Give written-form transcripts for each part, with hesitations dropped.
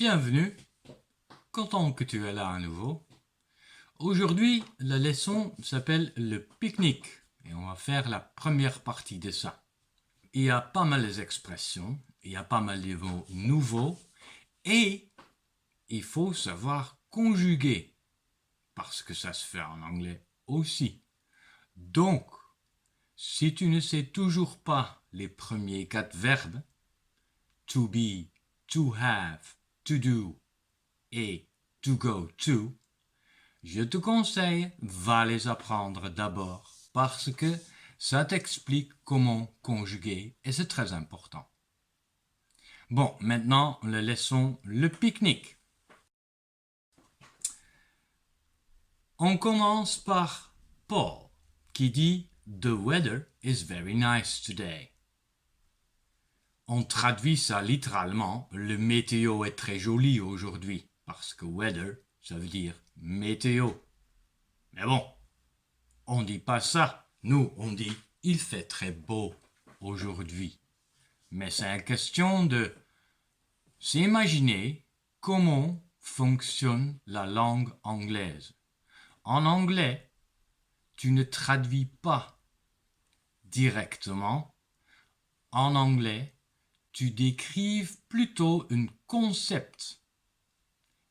Bienvenue, content que tu es là à nouveau. Aujourd'hui, la leçon s'appelle le pique-nique et on va faire la première partie de ça. Il y a pas mal d'expressions, il y a pas mal de mots nouveaux et il faut savoir conjuguer parce que ça se fait en anglais aussi. Donc, si tu ne sais toujours pas les premiers 4 verbes, to be, to have, to do et to go to, je te conseille, va les apprendre d'abord parce que ça t'explique comment conjuguer et c'est très important. Bon, maintenant, la leçon, le pique-nique. On commence par Paul qui dit The weather is very nice today. On traduit ça littéralement, le météo est très joli aujourd'hui parce que weather, ça veut dire météo. Mais bon, on dit pas ça. Nous, on dit il fait très beau aujourd'hui. Mais c'est une question de s'imaginer comment fonctionne la langue anglaise. En anglais, tu ne traduis pas directement. En anglais, tu décrives plutôt un concept.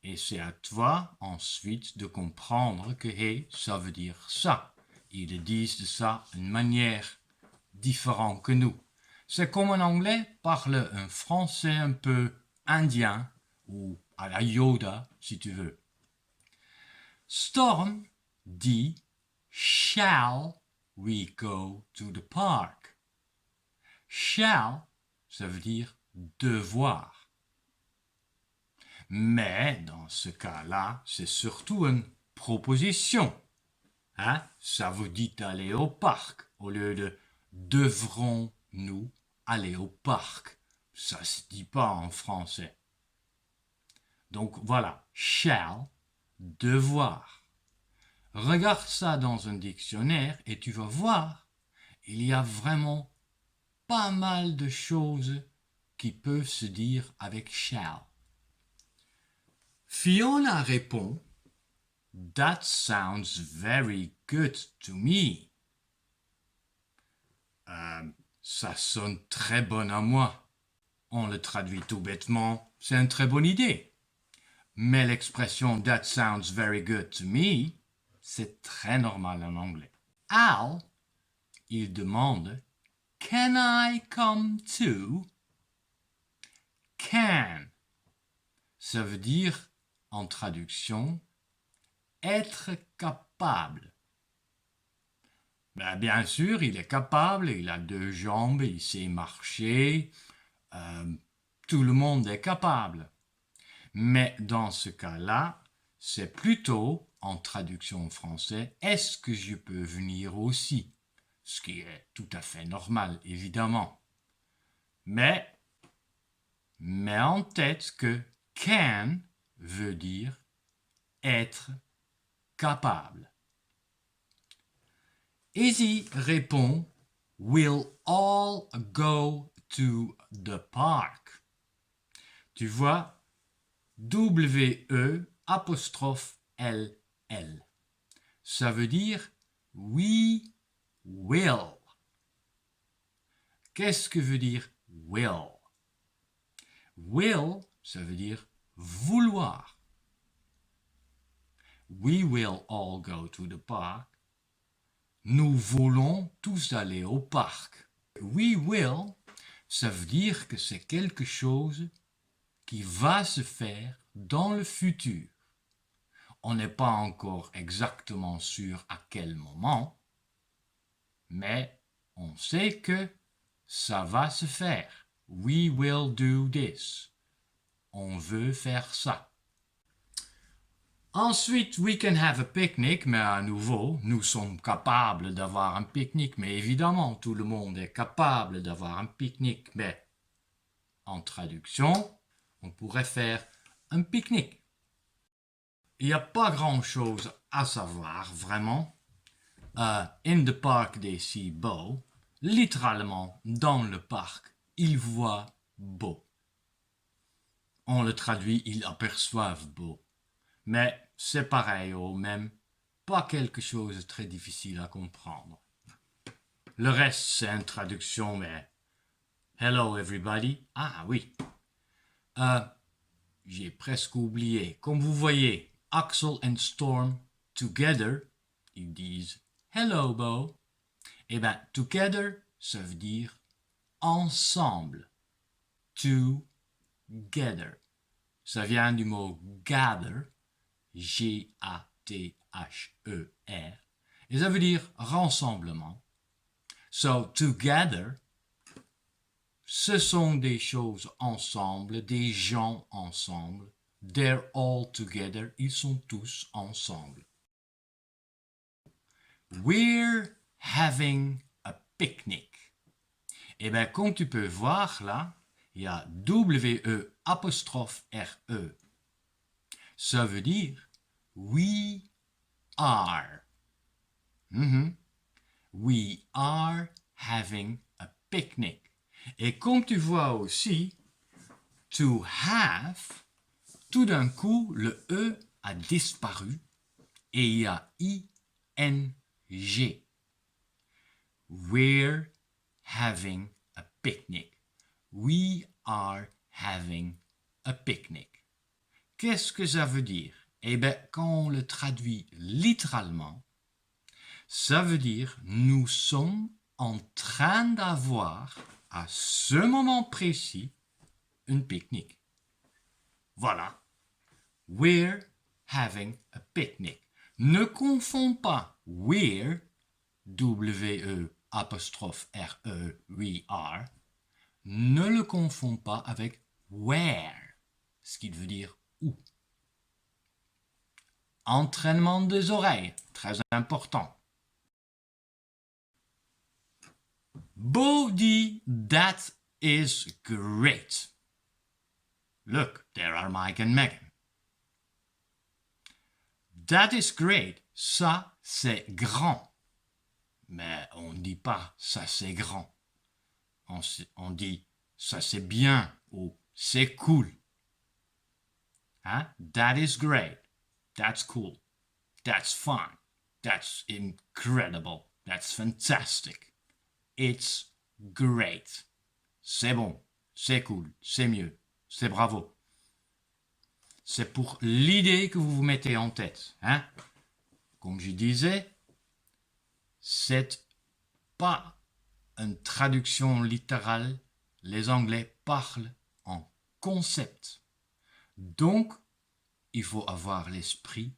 Et c'est à toi ensuite de comprendre que hey, ça veut dire ça. Ils disent de ça d'une manière différente que nous. C'est comme un anglais parle un français un peu indien ou à la Yoda si tu veux. Storm dit Shall we go to the park? Shall, ça veut dire devoir. Mais dans ce cas-là, c'est surtout une proposition. Hein? Ça vous dit d'aller au parc au lieu de devrons-nous aller au parc. Ça ne se dit pas en français. Donc voilà, shall, devoir. Regarde ça dans un dictionnaire et tu vas voir, il y a vraiment pas mal de choses qui peuvent se dire avec shall. Fiona répond That sounds very good to me. Ça sonne très bon à moi. On le traduit tout bêtement, c'est une très bonne idée. Mais l'expression That sounds very good to me, c'est très normal en anglais. Al, il demande Can I come too? Can, ça veut dire, en traduction, être capable. Ben, bien sûr, il est capable, il a 2 jambes, il sait marcher. Tout le monde est capable. Mais dans ce cas-là, c'est plutôt, en traduction en français, est-ce que je peux venir aussi? Ce qui est tout à fait normal, évidemment. Mais en tête que can veut dire être capable. Izzy répond We'll all go to the park. Tu vois, W-E apostrophe L-L. Ça veut dire we will. Qu'est-ce que veut dire will? Will, ça veut dire vouloir. We will all go to the park. Nous voulons tous aller au parc. We will, ça veut dire que c'est quelque chose qui va se faire dans le futur. On n'est pas encore exactement sûr à quel moment, mais on sait que ça va se faire. We will do this. On veut faire ça. Ensuite, we can have a picnic, mais à nouveau, nous sommes capables d'avoir un pique-nique. Mais évidemment, tout le monde est capable d'avoir un pique-nique. Mais en traduction, on pourrait faire un pique-nique. Il n'y a pas grand-chose à savoir, vraiment. In the park they see beau. Littéralement, dans le parc, ils voient beau. on le traduit, ils aperçoivent beau. Mais c'est pareil au même, pas quelque chose de très difficile à comprendre. Le reste, c'est une traduction, mais hello everybody. Ah oui, j'ai presque oublié. Comme vous voyez, Axel and Storm, together, ils disent hello Bo. Eh bien, together, ça veut dire ensemble. Together. Ça vient du mot gather, G-A-T-H-E-R, et ça veut dire rassemblement. So, together, ce sont des choses ensemble, des gens ensemble. They're all together, ils sont tous ensemble. We're having a picnic. Eh bien, comme tu peux voir là, il y a W-E apostrophe R-E. Ça veut dire we are. We are having a picnic. Et comme tu vois aussi, to have, tout d'un coup, le E a disparu et il y a I-N-G. We're having a picnic. We are having a picnic. Qu'est-ce que ça veut dire? Eh bien, quand on le traduit littéralement, ça veut dire nous sommes en train d'avoir, à ce moment précis, un pique-nique. Voilà. We're having a picnic. Ne confonds pas we're, W-E apostrophe R-E, we are. Ne le confonds pas avec where, ce qui veut dire où. Entraînement des oreilles, très important. Bo dit, that is great. Look, there are Mike and Megan. That is great. Ça, c'est grand. Mais on ne dit pas ça, c'est grand. On dit ça, c'est bien ou c'est cool. Hein? That is great. That's cool. That's fun. That's incredible. That's fantastic. It's great. C'est bon. C'est cool. C'est mieux. C'est bravo. C'est pour l'idée que vous vous mettez en tête. Hein? Comme je disais, c'est pas une traduction littérale. Les Anglais parlent en concept. Donc, il faut avoir l'esprit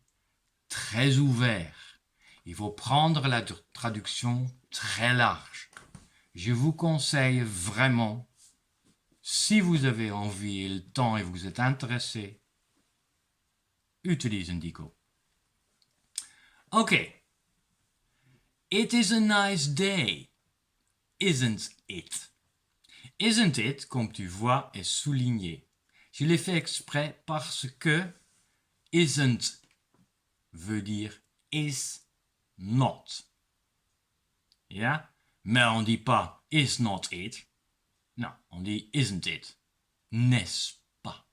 très ouvert. Il faut prendre la traduction très large. Je vous conseille vraiment, si vous avez envie et le temps et vous êtes intéressé, utilise Indico. Ok. It is a nice day, isn't it? Isn't it, comme tu vois, est souligné. Je l'ai fait exprès parce que isn't veut dire is not. Yeah? Mais on ne dit pas is not it. Non, on dit isn't it. N'est-ce pas?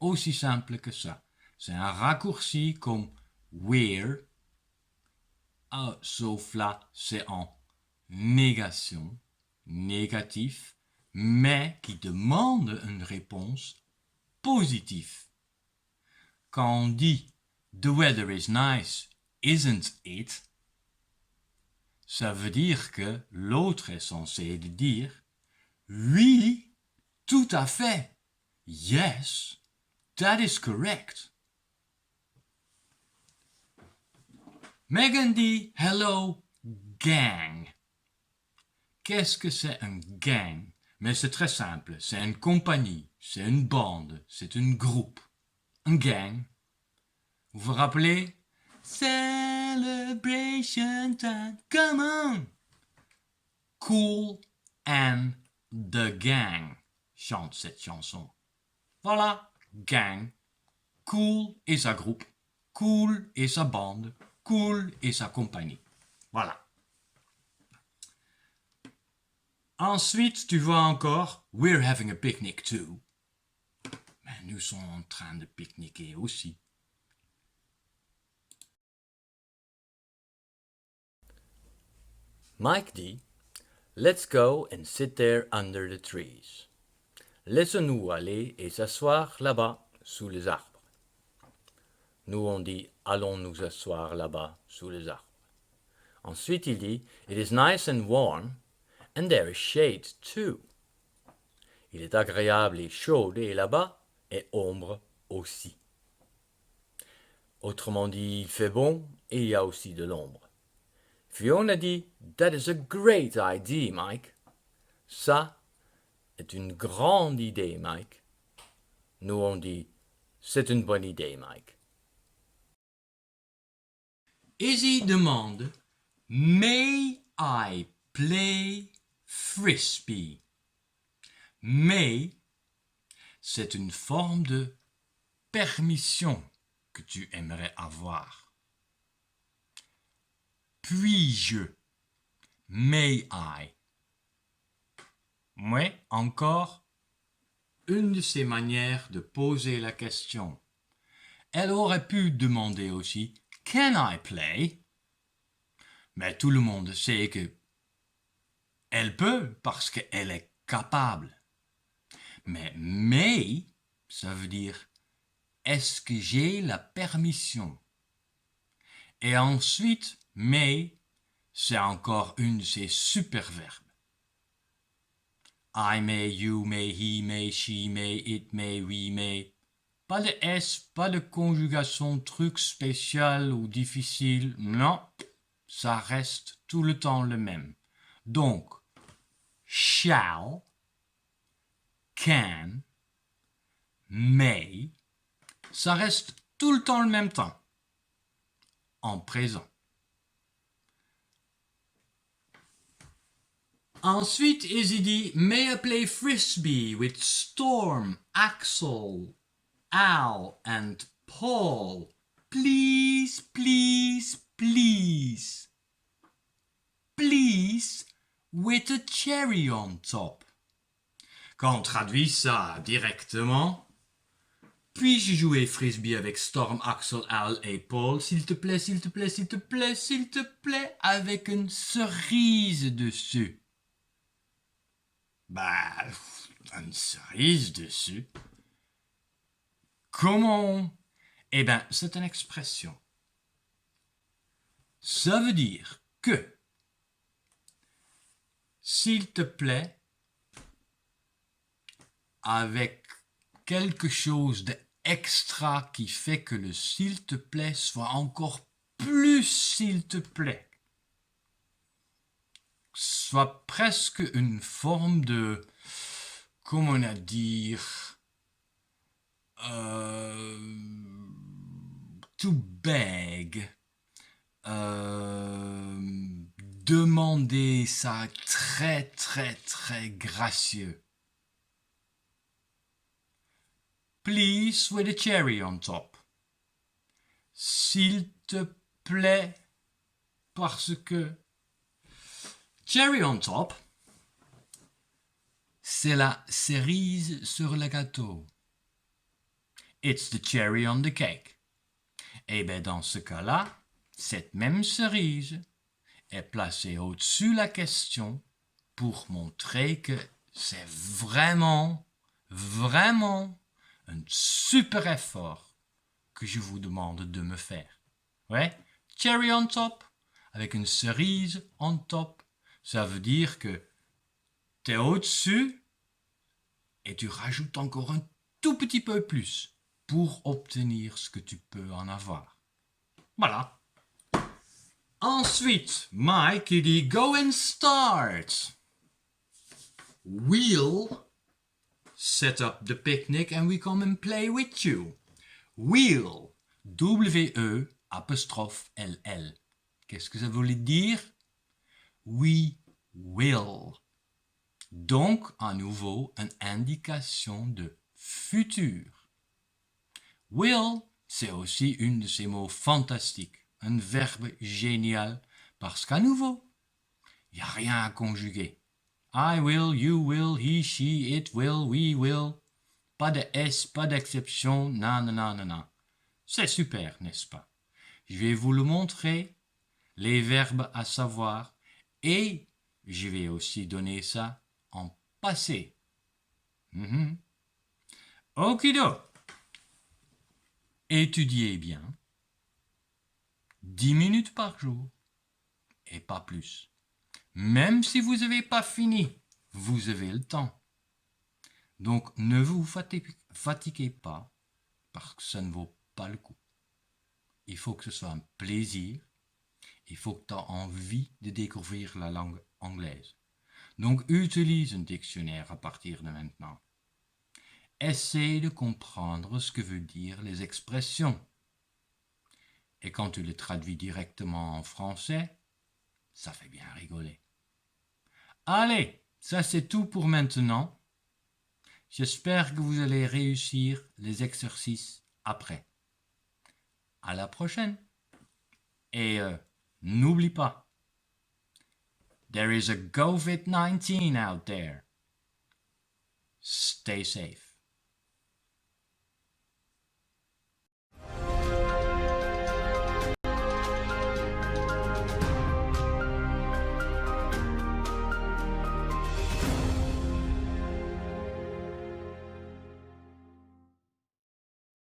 Aussi simple que ça. C'est un raccourci comme where. Sauf là, c'est en négation, négatif, mais qui demande une réponse positive. Quand on dit the weather is nice, isn't it? Ça veut dire que l'autre est censé dire oui, tout à fait. Yes, that is correct. Megan dit hello, gang. Qu'est-ce que c'est un gang? Mais c'est très simple. C'est une compagnie, c'est une bande, c'est un groupe. Un gang. Vous vous rappelez? Celebration time, come on! Kool and the Gang chante cette chanson. Voilà, gang. Kool et sa groupe. Kool et sa bande. Kool et sa compagnie. Voilà. Ensuite, tu vois encore We're having a picnic too. nous sommes en train de pique-niquer aussi. Mike dit, let's go and sit there under the trees. Laissons-nous aller et s'asseoir là-bas sous les arbres. Nous on dit, allons nous asseoir là-bas sous les arbres. Ensuite il dit, it is nice and warm and there is shade too. Il est agréable et chaud et là-bas et ombre aussi. Autrement dit, il fait bon et il y a aussi de l'ombre. Fiona dit, that is a great idea, Mike. Ça est une grande idée, Mike. Nous on dit, c'est une bonne idée, Mike. Izzy demande, may I play frisbee? May, c'est une forme de permission que tu aimerais avoir. Puis-je? May I? Mais encore, une de ces manières de poser la question. Elle aurait pu demander aussi Can I play? Mais tout le monde sait que elle peut parce qu'elle est capable. Mais may, ça veut dire est-ce que j'ai la permission? Et ensuite, may, c'est encore une de ces super verbes. I may, you may, he may, she may, it may, we may. Pas de S, pas de conjugation truc spécial ou difficile. Non, ça reste tout le temps le même. Donc, shall, can, may, ça reste tout le temps le même temps. En présent. Ensuite, Izzy dit May I play frisbee with Storm, Axel, Al and Paul? Please, please, please. Please with a cherry on top. Quand on traduit ça directement, puis-je jouer frisbee avec Storm, Axel, Al et Paul, s'il te plaît, s'il te plaît, s'il te plaît, s'il te plaît, avec une cerise dessus? Bah, une cerise dessus. Comment? Eh bien, c'est une expression. Ça veut dire que, s'il te plaît, avec quelque chose d'extra qui fait que le s'il te plaît soit encore plus s'il te plaît. Soit presque une forme de, comment on a dire, to beg, demander ça très très très gracieux. Please with a cherry on top. S'il te plaît, parce que cherry on top, c'est la cerise sur le gâteau. It's the cherry on the cake. Et bien dans ce cas-là, cette même cerise est placée au-dessus de la question pour montrer que c'est vraiment, vraiment un super effort que je vous demande de me faire. Ouais, cherry on top, avec une cerise on top. Ça veut dire que tu es au-dessus et tu rajoutes encore un tout petit peu plus pour obtenir ce que tu peux en avoir. Voilà. Ensuite, Mike il dit go and start. We'll set up the picnic and we come and play with you. We'll, W-E apostrophe L-L. Qu'est-ce que ça voulait dire? We will. Donc, à nouveau, une indication de futur. Will, c'est aussi une de ces mots fantastiques, un verbe génial, parce qu'à nouveau, il n'y a rien à conjuguer. I will, you will, he, she, it will, we will. Pas de S, pas d'exception, non, non, non, non, non. C'est super, n'est-ce pas? Je vais vous le montrer, les verbes à savoir, et je vais aussi donner ça en passé. Okido. Étudiez bien. 10 minutes par jour, et pas plus. Même si vous n'avez pas fini, vous avez le temps. Donc ne vous fatiguez pas, parce que ça ne vaut pas le coup. Il faut que ce soit un plaisir. Il faut que tu aies envie de découvrir la langue anglaise. Donc utilise un dictionnaire à partir de maintenant. Essaie de comprendre ce que veulent dire les expressions. Et quand tu les traduis directement en français, ça fait bien rigoler. Allez, ça c'est tout pour maintenant. J'espère que vous allez réussir les exercices après. À la prochaine. Et n'oublie pas, there is a COVID-19 out there. Stay safe.